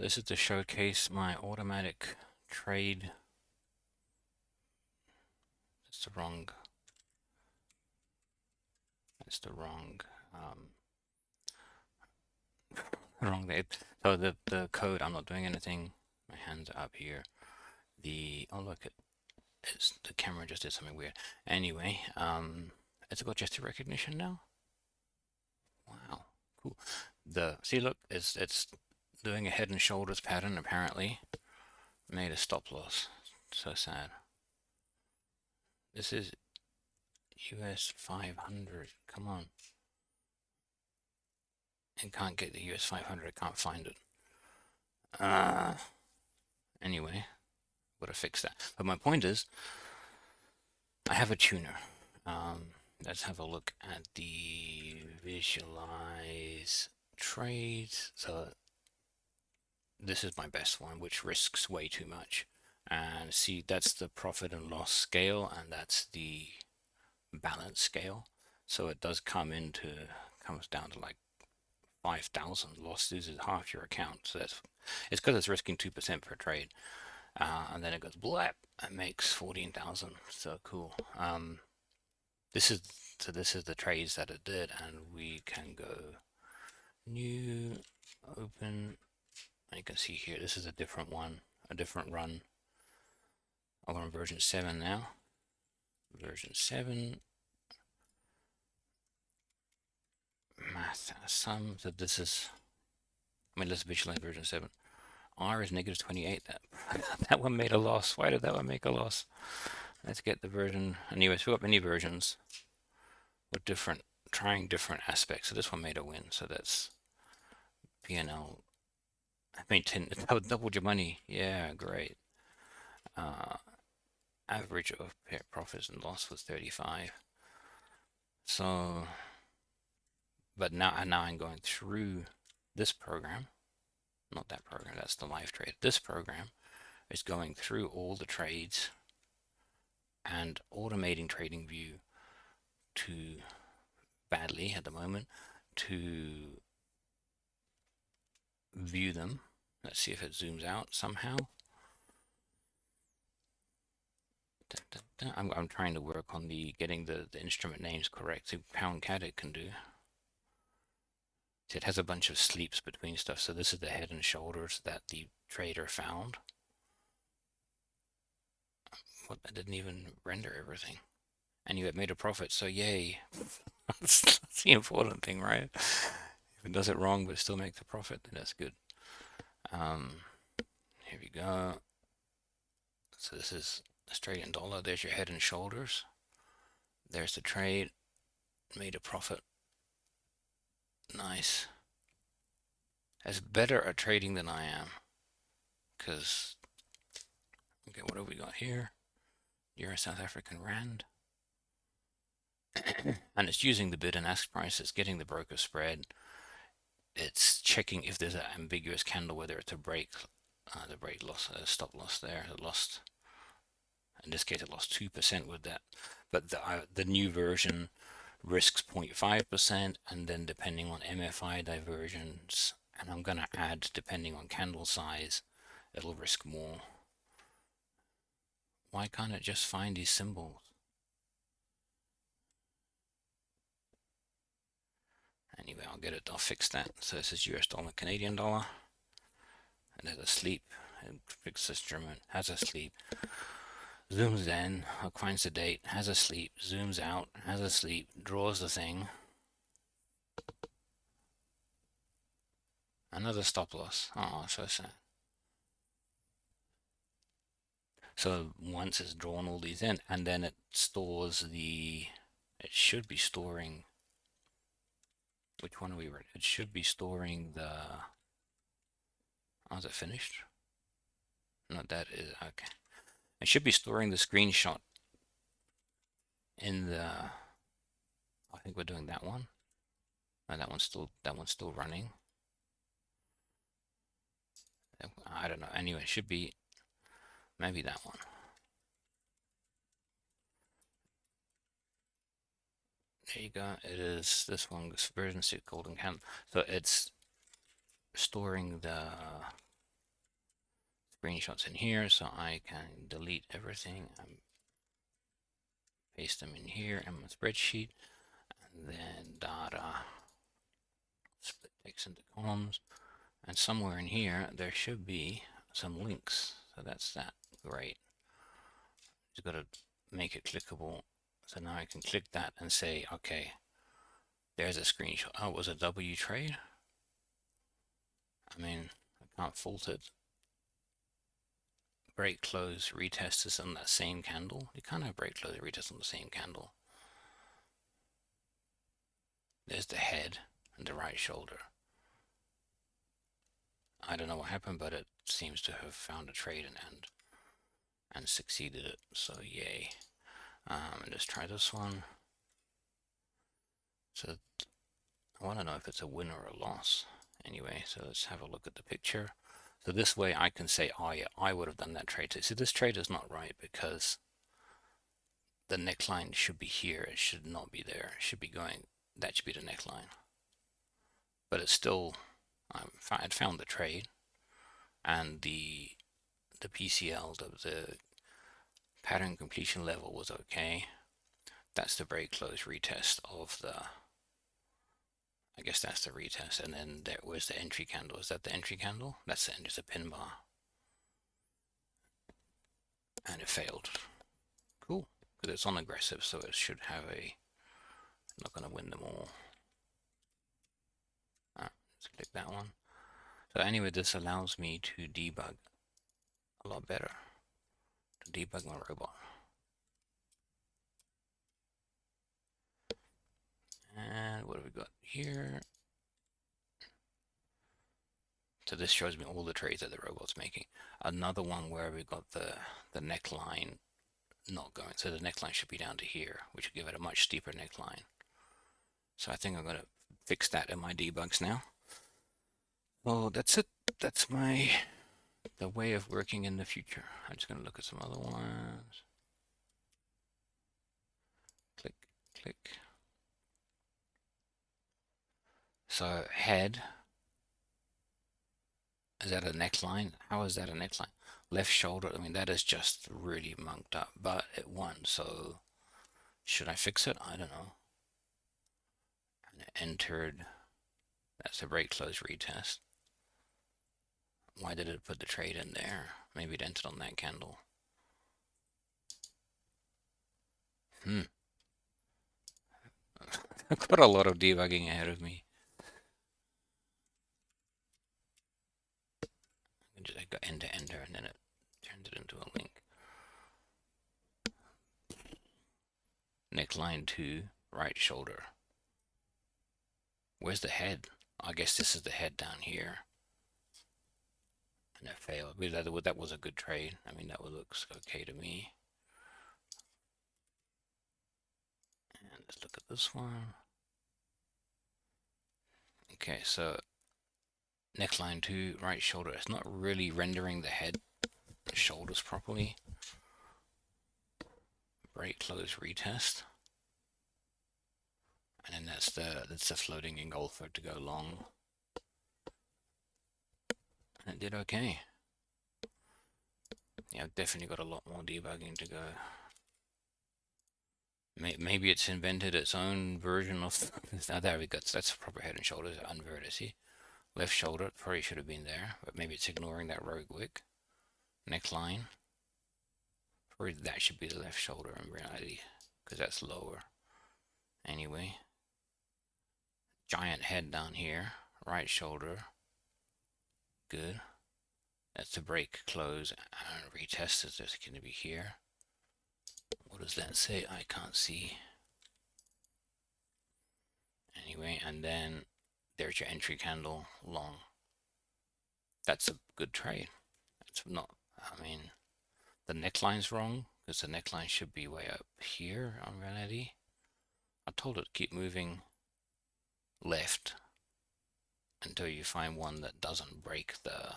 This is to showcase my automatic trade. It's the wrong. It's the wrong. Wrong. So the code. I'm not doing anything. My hands are up here. Oh look, it's the camera just did something weird. Anyway, it's got gesture recognition now. Wow, cool. See, look, it's doing a head and shoulders pattern apparently. Made a stop loss. So sad. This is US 500. Come on. I can't get the US 500. I can't find it. Anyway, gotta fix that. But my point is, I have a tuner. Let's have a look at the visualize trades. So this is my best one, which risks way too much. And see, that's the profit and loss scale, and that's the balance scale. So it does comes down to like 5,000 losses is half your account. So it's because it's risking 2% per trade. And then it goes blap and makes 14,000. So cool. This is the trades that it did, and we can go new, open. And you can see here, this is a different one, a different run. I'm on version 7 now. Version 7. Math sum. So this is, let's visualize version 7. R is negative 28. That one made a loss. Why did that one make a loss? Let's get the version. Anyway, so we've got many versions with trying different aspects. So this one made a win. So that's P&L. I made 10, doubled your money. Yeah, great. Average of profits and loss was 35. So, but now I'm going through this program. Not that program, that's the live trade. This program is going through all the trades and automating TradingView to badly at the moment to view them. Let's see if it zooms out somehow. I'm trying to work on getting the instrument names correct. See, pound cat it can do. It has a bunch of sleeps between stuff. So this is the head and shoulders that the trader found. What, that didn't even render everything. And you had made a profit, so yay. That's the important thing, right? If it does it wrong but still make the profit, then that's good. Here we go. So this is Australian dollar. There's your head and shoulders. There's the trade. Made a profit. Nice. That's better at trading than I am. Because, okay, what have we got here? Euro South African Rand. And it's using the bid and ask price. It's getting the broker spread. It's checking if there's an ambiguous candle, whether it's a break, the break loss, stop loss there. It lost, in this case, it lost 2% with that. But the new version risks 0.5%, and then depending on MFI diversions, and I'm going to add, depending on candle size, it'll risk more. Why can't it just find these symbols? Anyway, I'll fix that. So this is US dollar, Canadian dollar. And there's a sleep. It fixes this German, has a sleep. Zooms in, finds the date, has a sleep, zooms out, has a sleep, draws the thing. Another stop loss. Oh, so sad. So once it's drawn all these in, and then it stores it should be storing, which one are we ready? It should be storing the, oh, is it finished? No, that is, okay. It should be storing the screenshot in the, I think we're doing that one. And that one's still running. I don't know. Anyway, it should be maybe that one. There you go. It is this one, this version 6 golden candle. So it's storing the screenshots in here so I can delete everything and paste them in here in my spreadsheet. And then data, split text into columns. And somewhere in here, there should be some links. So that's that. Great. Just got to make it clickable. So now I can click that and say, okay, there's a screenshot. Oh, it was a W trade. I mean, I can't fault it. Break, close, retest is on that same candle. You can't have break, close, retest on the same candle. There's the head and the right shoulder. I don't know what happened, but it seems to have found a trade and succeeded it. So yay. Let's try this one. So I want to know if it's a win or a loss. Anyway, so let's have a look at the picture. So this way I can say, oh yeah, I would have done that trade too. See, this trade is not right because the neckline should be here. It should not be there. It should be going, that should be the neckline. But it's still, I'd found the trade and the PCL, the pattern completion level was okay. That's the break close retest of the, I guess that's the retest. And then there was the entry candle. Is that the entry candle? That's the end, it's a pin bar. And it failed. Cool. Because it's on aggressive, so it should have a, not going to win them all. Let's click that one. So anyway, this allows me to debug a lot better. To debug my robot. And what have we got here? So this shows me all the trades that the robot's making. Another one where we got the neckline not going. So the neckline should be down to here, which would give it a much steeper neckline. So I think I'm going to fix that in my debugs now. Well, that's it. That's the way of working in the future. I'm just going to look at some other ones. Click, click. So head. Is that a neckline? How is that a neckline? Left shoulder, I mean, that is just really munked up, but it won, so should I fix it? I don't know. And it entered, that's a break close retest. Why did it put the trade in there? Maybe it entered on that candle. I've got a lot of debugging ahead of me. I got enter, enter, and then it turned it into a link. Neckline 2, right shoulder. Where's the head? I guess this is the head down here. And it failed. That was a good trade. I mean, that looks okay to me. And let's look at this one. Okay, so neckline 2, right shoulder. It's not really rendering the head, the shoulders properly. Break close retest. And then that's the floating engulfer to go long. And it did okay. Yeah, I've definitely got a lot more debugging to go. Maybe it's invented its own version of. Now there we go. That's proper head and shoulders. Unverted. See, left shoulder probably should have been there, but maybe it's ignoring that rogue wick. Neckline. Probably that should be the left shoulder in reality, because that's lower. Anyway, giant head down here. Right shoulder. Good. That's the break, close, and retest is just going to be here. What does that say? I can't see. Anyway, and then there's your entry candle long. That's a good trade. It's not, I mean, the neckline's wrong because the neckline should be way up here on reality. I told it to keep moving left until you find one that doesn't break the.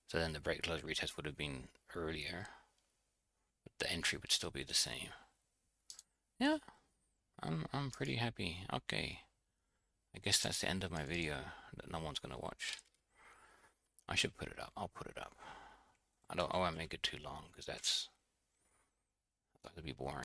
So then the break close retest would have been earlier, but the entry would still be the same. Yeah, I'm pretty happy. Okay, I guess that's the end of my video that no one's gonna watch. I should put it up. I'll put it up. I won't make it too long because that'd be boring.